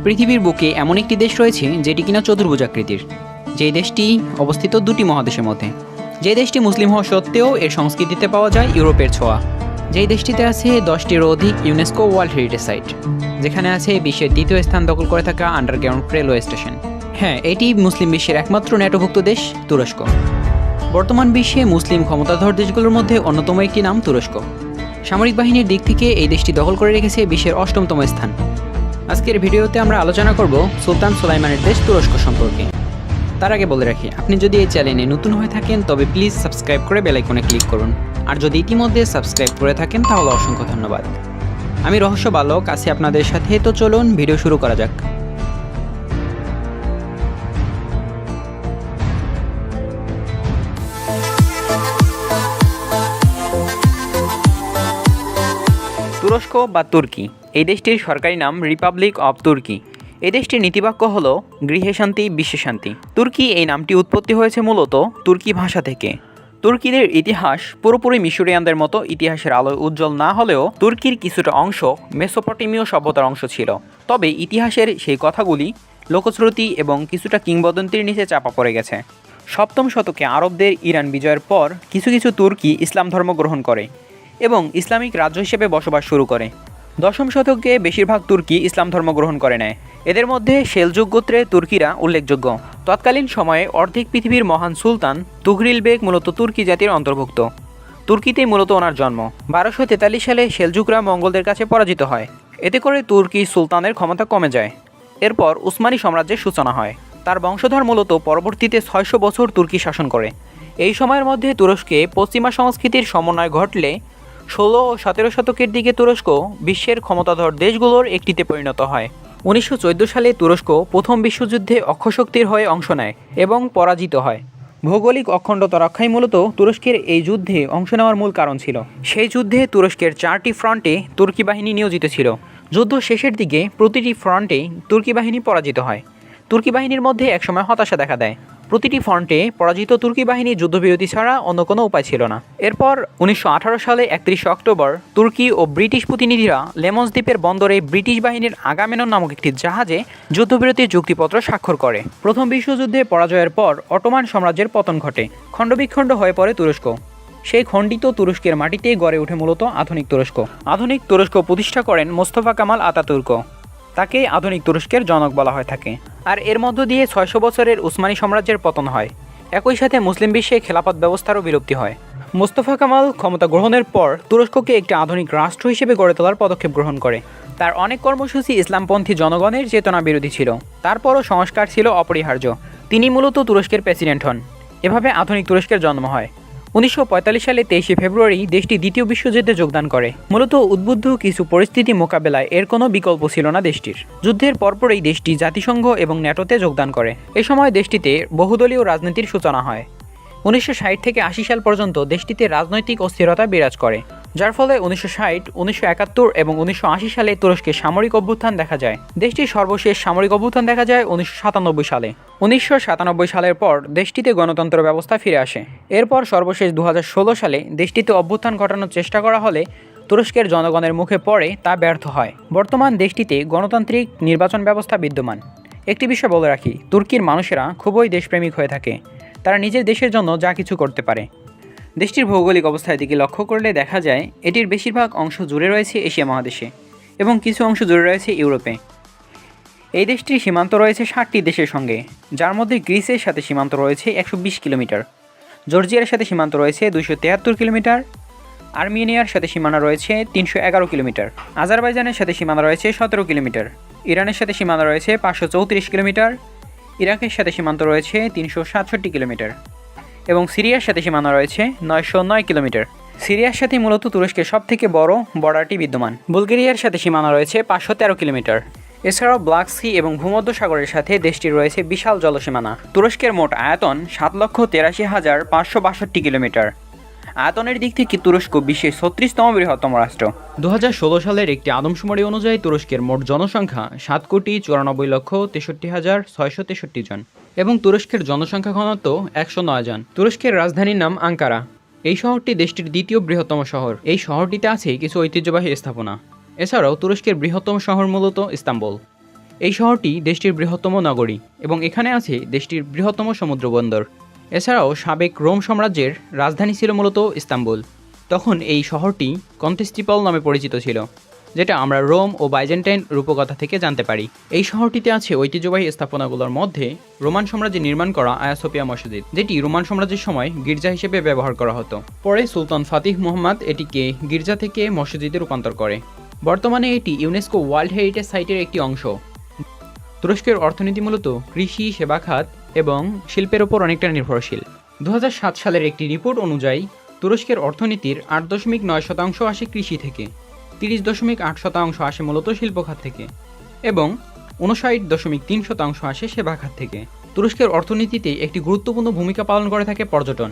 পৃথিবীর বুকে এমন একটি দেশ রয়েছে যেটি কিনা চতুর্ভুজাকৃতির, যেই দেশটি অবস্থিত দুটি মহাদেশের মধ্যে। যে দেশটি মুসলিম হওয়া সত্ত্বেও এর সংস্কৃতিতে পাওয়া যায় ইউরোপের ছোঁয়া। যেই দেশটিতে আছে 10টিরও অধিক ইউনেস্কো ওয়ার্ল্ড হেরিটেজ সাইট, যেখানে আছে বিশ্বের দ্বিতীয় স্থান দখল করে থাকা আন্ডারগ্রাউন্ড রেলওয়ে স্টেশন। হ্যাঁ, এটি মুসলিম বিশ্বের একমাত্র ন্যাটোভুক্ত দেশ তুরস্ক। বর্তমান বিশ্বে মুসলিম ক্ষমতাধর দেশগুলোর মধ্যে অন্যতম একটি নাম তুরস্ক। সামরিক বাহিনীর দিক থেকে এই দেশটি দখল করে রেখেছে বিশ্বের 8তম স্থান। আজকের ভিডিওতে আমরা আলোচনা করব সুলতান সুলাইমানের দেশ তুরস্ক সম্পর্কে। তার আগে বলে রাখি, আপনি যদি এই চ্যানেলে নতুন হয়ে থাকেন তবে প্লিজ সাবস্ক্রাইব করে বেল আইকনে ক্লিক করুন, আর যদি ইতিমধ্যে সাবস্ক্রাইব করে থাকেন তাহলে অসংখ্য ধন্যবাদ। আমি রহস্য বালক আছি আপনাদের সাথে, তো চলুন ভিডিও শুরু করা যাক। তুরস্ক বা তুর্কি, এই দেশটির সরকারি নাম রিপাবলিক অব তুর্কি। এই দেশটির নীতিবাক্য হল গৃহে শান্তি বিশ্বে শান্তি। তুর্কি এই নামটি উৎপত্তি হয়েছে মূলত তুর্কি ভাষা থেকে। তুর্কিদের ইতিহাস পুরোপুরি মিশরীয়ানদের মতো ইতিহাসের আলোয় উজ্জ্বল না হলেও তুর্কির কিছুটা অংশ মেসোপটেমীয় সভ্যতার অংশ ছিল। তবে ইতিহাসের সেই কথাগুলি লোকশ্রুতি এবং কিছুটা কিংবদন্তির নিচে চাপা পড়ে গেছে। 7ম শতকে আরবদের ইরান বিজয়ের পর কিছু কিছু তুর্কি ইসলাম ধর্ম গ্রহণ করে এবং ইসলামিক রাজ্য হিসেবে বসবাস শুরু করে। 10ম শতকে বেশিরভাগ তুর্কি ইসলাম ধর্ম গ্রহণ করে নেয়। এদের মধ্যে সেলজুক গোত্রের তুর্কিরা উল্লেখযোগ্য। তৎকালীন সময়ে অর্ধেক পৃথিবীর মহান সুলতান তুঘরিল বেগ মূলত তুর্কি জাতির অন্তর্ভুক্ত। তুর্কিতেই মূলত ওনার জন্ম। 1243 সালে সেলজুকরা মঙ্গলদের কাছে পরাজিত হয়। এতে করে তুর্কি সুলতানের ক্ষমতা কমে যায়। এরপর উসমানী সাম্রাজ্যের সূচনা হয়। তার বংশধর মূলত পরবর্তীতে 600 বছর তুর্কি শাসন করে। এই সময়ের মধ্যে তুরস্কে পশ্চিমা সংস্কৃতির সমন্বয় ঘটলে 16 ও 17 শতকের দিকে তুরস্ক বিশ্বের ক্ষমতাধর দেশগুলোর একটিতে পরিণত হয়। 1914 সালে তুরস্ক প্রথম বিশ্বযুদ্ধে অক্ষশক্তির হয়ে অংশ নেয় এবং পরাজিত হয়। ভৌগোলিক অখণ্ডতা রক্ষাই মূলত তুরস্কের এই যুদ্ধে অংশ নেওয়ার মূল কারণ ছিল। সেই যুদ্ধে তুরস্কের 4টি ফ্রন্টে তুর্কি বাহিনী নিয়োজিত ছিল। যুদ্ধ শেষের দিকে প্রতিটি ফ্রন্টে তুর্কি বাহিনী পরাজিত হয়। তুর্কি বাহিনীর মধ্যে একসময় হতাশা দেখা দেয়। প্রতিটি ফ্রন্টে পরাজিত তুর্কি বাহিনীর যুদ্ধবিরতি ছাড়া অন্য কোনো উপায় ছিল না। এরপর 1918 সালে 31 অক্টোবর তুর্কি ও ব্রিটিশ প্রতিনিধিরা লেমন্স দ্বীপের বন্দরে ব্রিটিশ বাহিনীর আগামেনন নামক একটি জাহাজে যুদ্ধবিরতির চুক্তিপত্র স্বাক্ষর করে। প্রথম বিশ্বযুদ্ধে পরাজয়ের পর অটোমান সাম্রাজ্যের পতন ঘটে। খণ্ডবিখণ্ড হয়ে পড়ে তুরস্ক। সেই খণ্ডিত তুরস্কের মাটিতেই গড়ে ওঠে মূলত আধুনিক তুরস্ক। আধুনিক তুরস্ক প্রতিষ্ঠা করেন মোস্তফা কামাল আতাতুর্ক। তাকে আধুনিক তুরস্কের জনক বলা হয়ে থাকে। আর এর মধ্য দিয়ে 600 বছরের উসমানী সাম্রাজ্যের পতন হয়। একই সাথে মুসলিম বিশ্বে খেলাফত ব্যবস্থারও বিলুপ্তি হয়। মোস্তফা কামাল ক্ষমতা গ্রহণের পর তুরস্ককে একটি আধুনিক রাষ্ট্র হিসেবে গড়ে তোলার পদক্ষেপ গ্রহণ করে। তার অনেক কর্মসূচি ইসলামপন্থী জনগণের চেতনা বিরোধী ছিল, তারপরও সংস্কার ছিল অপরিহার্য। তিনি মূলত তুরস্কের প্রেসিডেন্ট হন। এভাবে আধুনিক তুরস্কের জন্ম হয়। 1945 সালে 23 ফেব্রুয়ারি দেশটি দ্বিতীয় বিশ্বযুদ্ধে যোগদান করে। মূলত উদ্বুদ্ধ কিছু পরিস্থিতি মোকাবেলায় এর কোনো বিকল্প ছিল না দেশটির। যুদ্ধের পরপরই দেশটি জাতিসংঘ এবং ন্যাটোতে যোগদান করে। এ সময় দেশটিতে বহুদলীয় রাজনীতির সূচনা হয়। 1960 থেকে 80 সাল পর্যন্ত দেশটিতে রাজনৈতিক অস্থিরতা বিরাজ করে, যার ফলে 1960, 1971 এবং 1980 সালে তুরস্কে সামরিক অভ্যুত্থান দেখা যায়। দেশটির সর্বশেষ সামরিক অভ্যুত্থান দেখা যায় 1997 সালে। 1997 সালের পর দেশটিতে গণতন্ত্র ব্যবস্থা ফিরে আসে। এরপর সর্বশেষ 2016 সালে দেশটিতে অভ্যুত্থান ঘটানোর চেষ্টা করা হলে তুরস্কের জনগণের মুখে পড়ে তা ব্যর্থ হয়। বর্তমান দেশটিতে গণতান্ত্রিক নির্বাচন ব্যবস্থা বিদ্যমান। একটি বিষয় বলে রাখি, তুর্কির মানুষেরা খুবই দেশপ্রেমিক হয়ে থাকে। তারা নিজের দেশের জন্য যা কিছু করতে পারে। দেশটির ভৌগোলিক অবস্থার দিকে লক্ষ্য করলে দেখা যায় এটির বেশিরভাগ অংশ জুড়ে রয়েছে এশিয়া মহাদেশে এবং কিছু অংশ জুড়ে রয়েছে ইউরোপে। এই দেশটির সীমান্ত রয়েছে 60টি দেশের সঙ্গে, যার মধ্যে গ্রিসের সাথে সীমান্ত রয়েছে 120 কিলোমিটার, জর্জিয়ার সাথে সীমান্ত রয়েছে 273 কিলোমিটার, আর্মেনিয়ার সাথে সীমানা রয়েছে 311 কিলোমিটার, আজারবাইজানের সাথে সীমানা রয়েছে 17 কিলোমিটার, ইরানের সাথে সীমানা রয়েছে 534 কিলোমিটার, ইরাকের সাথে সীমান্ত রয়েছে 367 কিলোমিটার এবং সিরিয়ার সাথে সীমানা রয়েছে 909 কিলোমিটার। সিরিয়ার সাথে মূলত তুরস্কের সবথেকে বড় বর্ডারটি বিদ্যমান। বুলগেরিয়ার সাথে সীমানা রয়েছে 513 কিলোমিটার। এছাড়াও ব্ল্যাক সি এবং ভূমধ্য সাগরের সাথে দেশটির রয়েছে বিশাল জলসীমানা। তুরস্কের মোট আয়তন 7,83,562 কিলোমিটার। আয়তনের দিক থেকে তুরস্ক বিশ্বের 36তম বৃহত্তম রাষ্ট্র। 2016 সালের একটি আদমশুমারি অনুযায়ী তুরস্কের মোট জনসংখ্যা 7,94,63,663 জন এবং তুরস্কের জনসংখ্যা ঘনত্ব 109 জন। তুরস্কের রাজধানীর নাম আঙ্কারা। এই শহরটি দেশটির দ্বিতীয় বৃহত্তম শহর। এই শহরটিতে আছে কিছু ঐতিহ্যবাহী স্থাপনা। এছাড়াও তুরস্কের বৃহত্তম শহর মূলত ইস্তাম্বুল। এই শহরটি দেশটির বৃহত্তম নগরী এবং এখানে আছে দেশটির বৃহত্তম সমুদ্র বন্দর। এছাড়াও সাবেক রোম সাম্রাজ্যের রাজধানী ছিল মূলত ইস্তাম্বুল। তখন এই শহরটি কনস্টান্টিনোপল নামে পরিচিত ছিল, যেটা আমরা রোম ও বাইজেন্টাইন রূপকথা থেকে জানতে পারি। এই শহরটিতে আছে ঐতিহ্যবাহী স্থাপনাগুলোর মধ্যে রোমান সাম্রাজ্যে নির্মাণ করা আয়া সোফিয়া মসজিদ, যেটি রোমান সাম্রাজ্যের সময় গির্জা হিসেবে ব্যবহার করা হতো। পরে সুলতান ফাতিহ মুহাম্মদ এটিকে গির্জা থেকে মসজিদে রূপান্তর করে। বর্তমানে এটি ইউনেস্কো ওয়ার্ল্ড হেরিটেজ সাইটের একটি অংশ। তুরস্কের অর্থনীতি মূলত কৃষি, সেবা খাত এবং শিল্পের ওপর অনেকটা নির্ভরশীল। 2007 সালের একটি রিপোর্ট অনুযায়ী তুরস্কের অর্থনীতির 8.9% আসে কৃষি থেকে, 30.8% আসে মূলত শিল্প খাত থেকে এবং 59.3% আসে সেবা খাত থেকে। তুরস্কের অর্থনীতিতে একটি গুরুত্বপূর্ণ ভূমিকা পালন করে থাকে পর্যটন।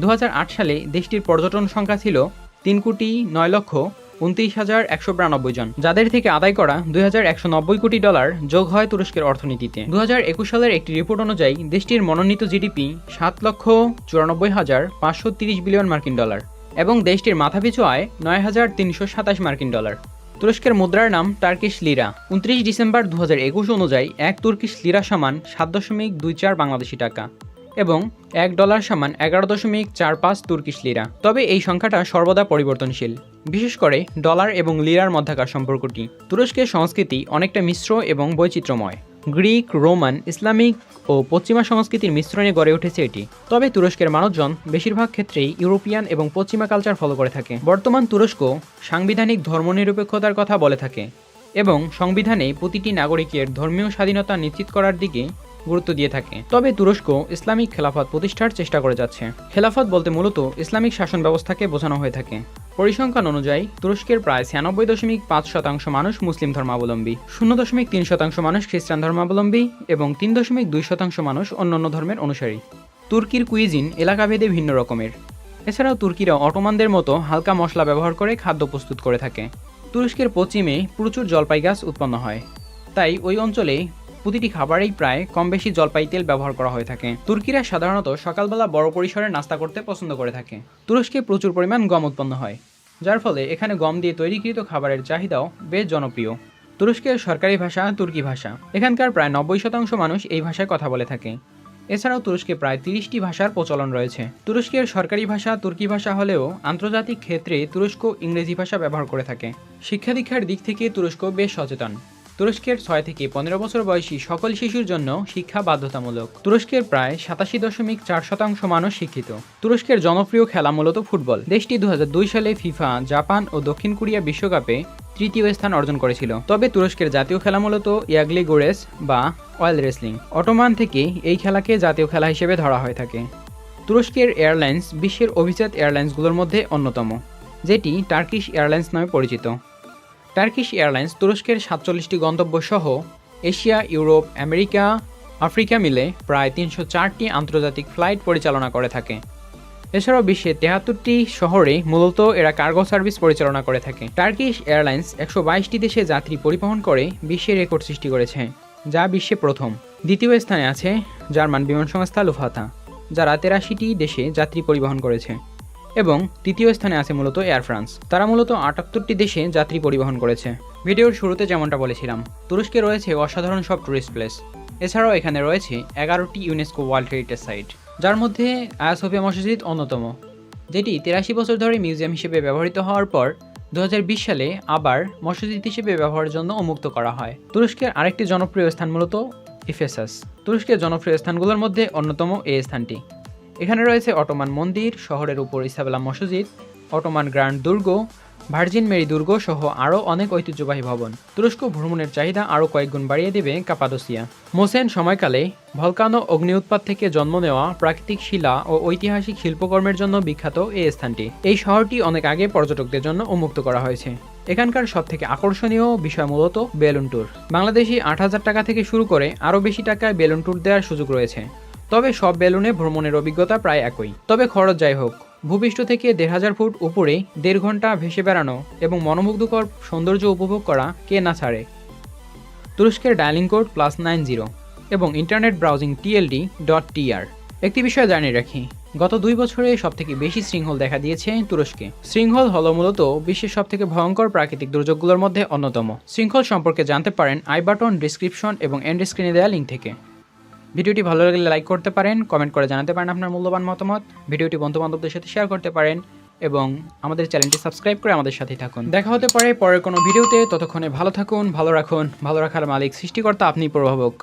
2008 সালে দেশটির পর্যটন সংখ্যা ছিল 3,09,29,192 জন, যাদের থেকে আদায় করা $2,190 কোটি যোগ হয় তুরস্কের অর্থনীতিতে। 2021 সালের একটি রিপোর্ট অনুযায়ী দেশটির মনোনীত জিডিপি $7,94,530 বিলিয়ন মার্কিন ডলার এবং দেশটির মাথাপিছু আয় $9,327 মার্কিন ডলার। তুরস্কের মুদ্রার নাম টার্কিশ লিরা। 29 ডিসেম্বর 2021 অনুযায়ী এক তুর্কিশ লিরা সমান 7.24 বাংলাদেশি টাকা এবং $1 সমান 11.45 তুর্কিশ লিরা। তবে এই সংখ্যাটা সর্বদা পরিবর্তনশীল, বিশেষ করে ডলার এবং লিরার মধ্যকার সম্পর্কটি। তুরস্কের সংস্কৃতি অনেকটা মিশ্র এবং বৈচিত্র্যময়। গ্রিক, রোমান, ইসলামিক ও পশ্চিমা সংস্কৃতির মিশ্রণে গড়ে উঠেছে এটি। তবে তুরস্কের মানুষজন বেশিরভাগ ক্ষেত্রেই ইউরোপিয়ান এবং পশ্চিমা কালচার ফলো করে থাকে। বর্তমান তুরস্ক সাংবিধানিক ধর্মনিরপেক্ষতার কথা বলে থাকে এবং সংবিধানে প্রতিটি নাগরিকের ধর্মীয় স্বাধীনতা নিশ্চিত করার দিকে গুরুত্ব দিয়ে থাকে। তবে তুরস্ক ইসলামিক খেলাফত প্রতিষ্ঠার চেষ্টা করে যাচ্ছে। খেলাফত বলতে মূলত ইসলামিক শাসন ব্যবস্থাকে বোঝানো হয়ে থাকে। পরিসংখ্যান অনুযায়ী তুরস্কের প্রায় 96.5% মানুষ মুসলিম ধর্মাবলম্বী, 0.3% মানুষ খ্রিস্টান ধর্মাবলম্বী এবং 3.2% মানুষ অন্যান্য ধর্মের অনুসারী। তুর্কির কুইজিন এলাকাভেদে ভিন্ন রকমের। এছাড়াও তুর্কিরা অটোমানদের মতো হালকা মশলা ব্যবহার করে খাদ্য প্রস্তুত করে থাকে। তুরস্কের পশ্চিমে প্রচুর জলপাই গাছ উৎপন্ন হয়, তাই ওই অঞ্চলে প্রতিটি খাবারেই প্রায় কম বেশি জলপাই তেল ব্যবহার করা হয়ে থাকে। তুর্কিরা সাধারণত সকালবেলা বড় পরিসরে নাস্তা করতে পছন্দ করে থাকে। তুরস্কে প্রচুর পরিমাণ গম উৎপন্ন হয়, যার ফলে এখানে গম দিয়ে তৈরিকৃত খাবারের চাহিদাও বেশ জনপ্রিয়। তুরস্কের সরকারি ভাষা তুর্কি ভাষা। এখানকার প্রায় 90% মানুষ এই ভাষায় কথা বলে থাকে। এছাড়াও তুরস্কে প্রায় 30টি ভাষার প্রচলন রয়েছে। তুরস্কের সরকারি ভাষা তুর্কি ভাষা হলেও আন্তর্জাতিক ক্ষেত্রে তুরস্ক ইংরেজি ভাষা ব্যবহার করে থাকে। শিক্ষা দীক্ষার দিক থেকে তুরস্ক বেশ সচেতন। তুরস্কের 6 থেকে 15 বছর বয়সী সকল শিশুর জন্য শিক্ষা বাধ্যতামূলক। তুরস্কের প্রায় 87.4% মানুষ শিক্ষিত। তুরস্কের জনপ্রিয় খেলা মূলত ফুটবল। দেশটি 2002 সালে ফিফা, জাপান ও দক্ষিণ কোরিয়া বিশ্বকাপে তৃতীয় স্থান অর্জন করেছিল। তবে তুরস্কের জাতীয় খেলা মূলত ইয়াগলি গোরেস বা অয়েল রেসলিং। অটোমান থেকে এই খেলাকে জাতীয় খেলা হিসেবে ধরা হয়ে থাকে। তুরস্কের এয়ারলাইন্স বিশ্বের অভিজাত এয়ারলাইন্সগুলোর মধ্যে অন্যতম, যেটি টার্কিশ এয়ারলাইন্স নামে পরিচিত। টার্কিশ এয়ারলাইন্স তুরস্কের 47টি গন্তব্য সহ এশিয়া, ইউরোপ, আমেরিকা, আফ্রিকা মিলে প্রায় 304টি আন্তর্জাতিক ফ্লাইট পরিচালনা করে থাকে। এছাড়াও বিশ্বের 73টি শহরে মূলত এরা কার্গো সার্ভিস পরিচালনা করে থাকে। টার্কিশ এয়ারলাইন্স 122টি দেশে যাত্রী পরিবহন করে বিশ্বের রেকর্ড সৃষ্টি করেছে, যা বিশ্বে প্রথম। দ্বিতীয় স্থানে আছে জার্মান বিমান সংস্থা লুফথানজা, যারা 83টি দেশে যাত্রী পরিবহন করেছে এবং তৃতীয় স্থানে আছে মূলত এয়ার ফ্রান্স, তারা মূলত 78টি দেশে যাত্রী পরিবহন করেছে। ভিডিওর শুরুতে যেমনটা বলেছিলাম, তুরস্কে রয়েছে অসাধারণ সব টুরিস্ট প্লেস। এছাড়াও এখানে রয়েছে 11টি ইউনেস্কো ওয়ার্ল্ড হেরিটেজ সাইট, যার মধ্যে আয়া সোফিয়া মসজিদ অন্যতম, যেটি 83 বছর ধরে মিউজিয়াম হিসেবে ব্যবহৃত হওয়ার পর 2020 সালে আবার মসজিদ হিসেবে ব্যবহারের জন্য উন্মুক্ত করা হয়। তুরস্কের আরেকটি জনপ্রিয় স্থান মূলত ইফেসাস। তুরস্কের জনপ্রিয় স্থানগুলোর মধ্যে অন্যতম এই স্থানটি। এখানে রয়েছে অটোমান মন্দির, শহরের উপর ইসাবেলা মসজিদ, অটোমান গ্র্যান্ড দুর্গ, ভার্জিন মেরি দুর্গ সহ আরও অনেক ঐতিহ্যবাহী ভবন। তুরস্ক ভ্রমণের চাহিদা আরও কয়েকগুণ বাড়িয়ে দেবে কাপাদোসিয়া। মোসেন সময়কালে ভলকানো অগ্নি উৎপাত থেকে জন্ম নেওয়া প্রাকৃতিক শিলা ও ঐতিহাসিক শিল্পকর্মের জন্য বিখ্যাত এই স্থানটি। এই শহরটি অনেক আগে পর্যটকদের জন্য উন্মুক্ত করা হয়েছে। এখানকার সবথেকে আকর্ষণীয় বিষয় মূলত বেলুন ট্যুর। বাংলাদেশি 8,000 টাকা থেকে শুরু করে আরও বেশি টাকায় বেলুন ট্যুর দেওয়ার সুযোগ রয়েছে। তবে সব বেলুনে ভ্রমণের অভিজ্ঞতা প্রায় একই। তবে খরচ যাই হোক, ভূপৃষ্ঠ থেকে 1,500 ফুট উপরে 1.5 ঘন্টা ভেসে বেড়ানো এবং মনোমুগ্ধকর সৌন্দর্য উপভোগ করা কে না ছাড়ে। তুরস্কের ডায়ালিং কোড +90 এবং ইন্টারনেট ব্রাউজিং TLD.TR। একটি বিষয় জানিয়ে রাখি, গত 2 বছরে সবথেকে বেশি শৃঙ্খল দেখা দিয়েছে তুরস্কে। শৃঙ্খল হলো মূলত বিশ্বের সবথেকে ভয়ঙ্কর প্রাকৃতিক দুর্যোগগুলোর মধ্যে অন্যতম। শৃঙ্খল সম্পর্কে জানতে পারেন আই বাটন, ডিসক্রিপশন এবং এন্ড স্ক্রিনে দেওয়া লিঙ্ক থেকে। ভিডিওটি ভালো লাগলে লাইক করতে পারেন, কমেন্ট করে জানাতে পারেন আপনার মূল্যবান মতামত। ভিডিওটি বন্ধুবান্ধবদের সাথে শেয়ার করতে পারেন এবং আমাদের চ্যানেলটি সাবস্ক্রাইব করে আমাদের সাথেই থাকুন। দেখা হতে পারে পরের কোনো ভিডিওতে। ততক্ষণে ভালো থাকুন, ভালো রাখুন। ভালো রাখার মালিক সৃষ্টিকর্তা আপনি প্রভাবক।